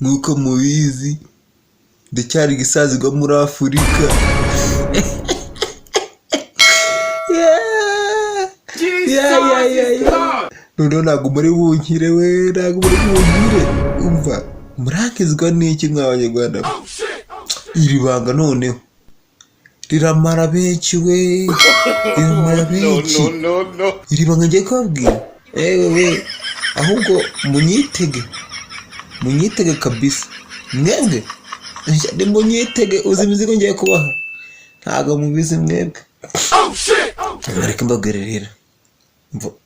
nk'uko mubizi ndacyari igisazirwa muri Afurika. Noneho ntabwo muri bunkire we, ntabwo muri bunkire. Umva murakizwa n'iki mw'abanyarwanda? Iri banga noneho riramara benshi we, riramara benshi. Iri banga ngiye kubabwira we, ahubwo munyitege kabisa. Mwebwe munyitege, uzi imizigo ngiye kubaha ntabwo mubizi mwebwe. Mureke mbabwire rero,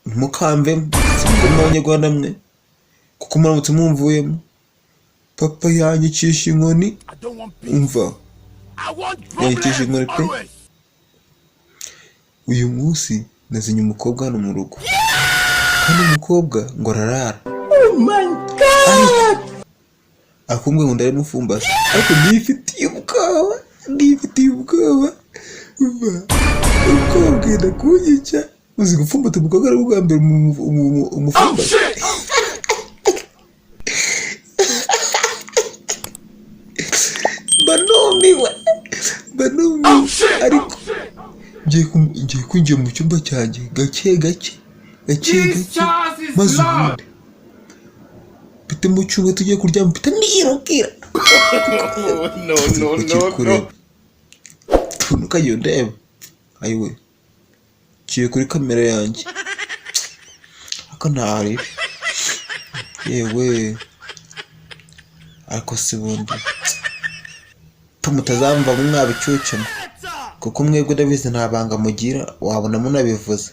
ntimukamvemo sibwo mw'abanyarwanda mwe, kuko muramutse mumvuyemo papa yanyicisha inkoni. Umva yanyicisha inkoni pe. Uyu munsi nazinye umukobwa hano mu rugo, kandi umukobwa ngo ararara. Akumbwe ngo ndamufumbase, ariko nifitiye ubwoba. Umukobwa yenda kunyica. Uzi gupfumbata umukobwa ari ubwa mbere umufumbase? Banumiwe ariko ngiye kwinjira mu cyumba cyanjye gake maze ubundi mpite mu cyumba tugiye kuryama, mpite nirukira. Ntukagiye ndeba ayiwe ngiye kuri kamera yanjye ariko ntari yewe, ariko si bundi mutazamva mwabicucamo, kuko mwebwe ndabizi nta banga mugira, wabona munabivuze.